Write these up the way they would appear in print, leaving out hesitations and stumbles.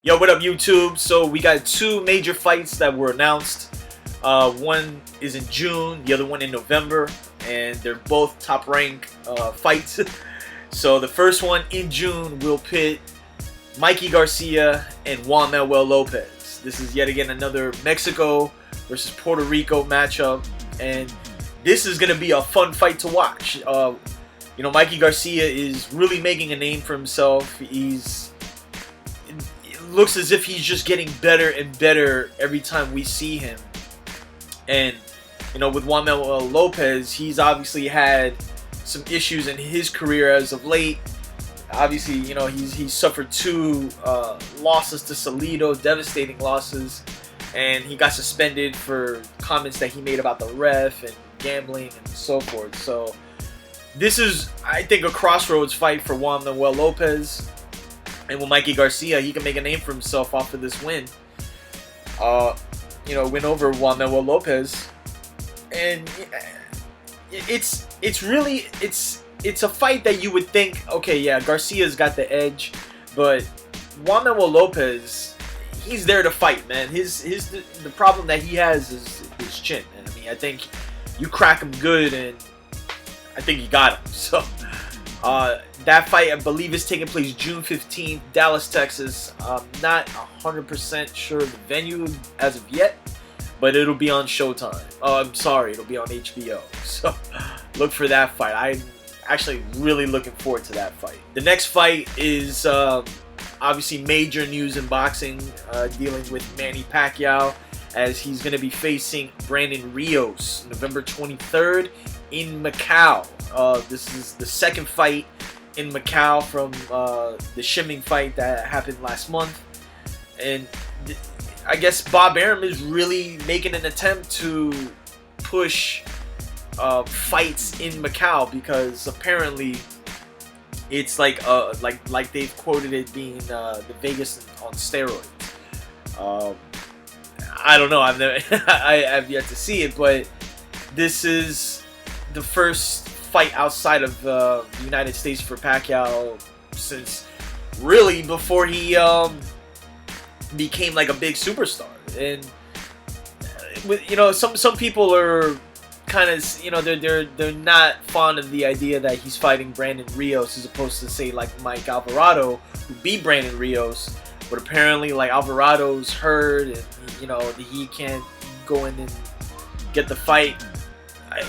Yo, what up, YouTube? So we got two major fights that were announced. One is in June, the other one in November, and they're both top-rank fights. So the first one in June will pit Mikey Garcia and Juan Manuel Lopez. This is yet again another Mexico versus Puerto Rico matchup, and this is going to be a fun fight to watch. You know, Mikey Garcia is really making a name for himself. It looks as if he's just getting better and better every time we see him. And, you know, with Juan Manuel Lopez, he's obviously had some issues in his career as of late. Obviously, you know, he's suffered two losses to Salido, devastating losses. And he got suspended for comments that he made about the ref and gambling and so forth. So this is, I think, a crossroads fight for Juan Manuel Lopez. And with Mikey Garcia, he can make a name for himself off of this win. You know, win over Juan Manuel Lopez. And it's a fight that you would think, okay, yeah, Garcia's got the edge, but Juan Manuel Lopez, he's there to fight, man. The problem that he has is his chin. And I mean, I think you crack him good, and I think you got him. So that fight, I believe, is taking place June 15th, Dallas, Texas. I'm not 100% sure of the venue as of yet, but it'll be on Showtime. Oh, I'm sorry, it'll be on HBO. So look for that fight. I'm actually really looking forward to that fight. The next fight is obviously major news in boxing, dealing with Manny Pacquiao, as he's going to be facing Brandon Rios November 23rd in Macau. This is the second fight in Macau from the shimming fight that happened last month. And I guess Bob Arum is really making an attempt to push fights in Macau, because apparently it's like they've quoted it being the Vegas on steroids. I don't know. I have yet to see it, but this is the first fight outside of the United States for Pacquiao since really before he became like a big superstar. And you know, some people are kind of, you know, they're not fond of the idea that he's fighting Brandon Rios as opposed to, say, like Mike Alvarado, who beat Brandon Rios. But apparently, like, Alvarado's hurt, and you know, he can't go in and get the fight.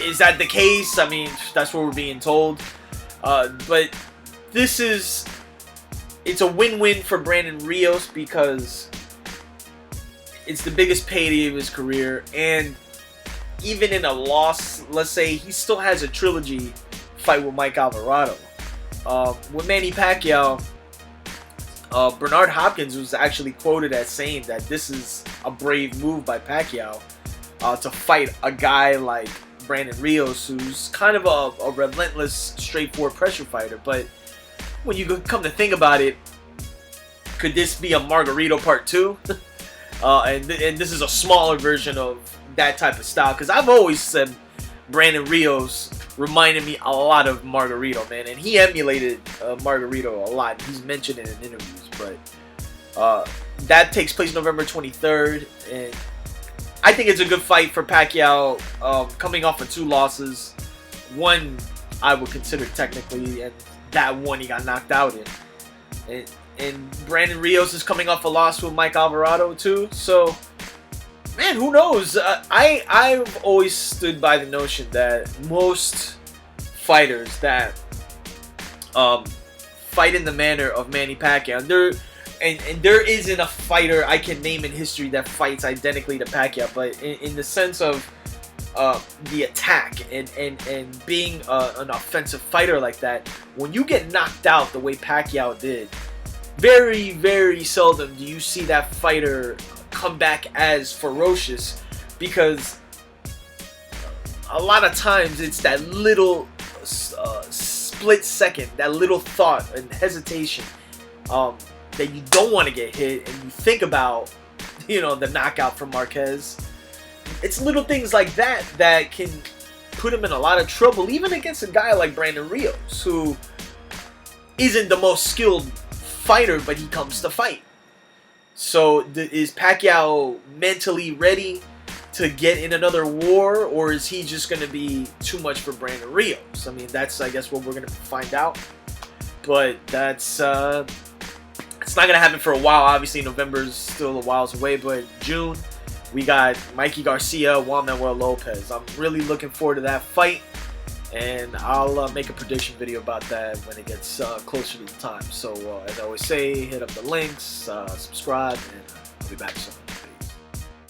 Is that the case? I mean, that's what we're being told. But it's a win-win for Brandon Rios, because it's the biggest payday of his career, and even in a loss, let's say, he still has a trilogy fight with Mike Alvarado. With Manny Pacquiao, Bernard Hopkins was actually quoted as saying that this is a brave move by Pacquiao to fight a guy like Brandon Rios, who's kind of a relentless, straightforward pressure fighter. But when you come to think about it, could this be a Margarito Part 2? And this is a smaller version of that type of style, because I've always said Brandon Rios reminded me a lot of Margarito, man, and he emulated Margarito a lot. He's mentioned it in interviews. But that takes place November 23rd, and I think it's a good fight for Pacquiao, coming off of two losses. One I would consider technically, and that one he got knocked out in. And Brandon Rios is coming off a loss with Mike Alvarado too. So, man, who knows? I've always stood by the notion that most fighters that fight in the manner of Manny Pacquiao, there isn't a fighter I can name in history that fights identically to Pacquiao, but in the sense of the attack and being an offensive fighter like that, when you get knocked out the way Pacquiao did, very, very seldom do you see that fighter come back as ferocious, because a lot of times it's that little split second, that little thought and hesitation that you don't want to get hit, and you think about, you know, the knockout from Marquez. It's little things like that that can put him in a lot of trouble, even against a guy like Brandon Rios, who isn't the most skilled fighter, but he comes to fight. So is Pacquiao mentally ready to get in another war, or is he just going to be too much for Brandon Rios? I mean, that's, I guess, what we're going to find out. But that's it's not going to happen for a while. Obviously, November's still a whiles away, but June, we got Mikey Garcia, Juan Manuel Lopez. I'm really looking forward to that fight, and I'll make a prediction video about that when it gets closer to the time. So, as I always say, hit up the links, subscribe, and I'll be back soon.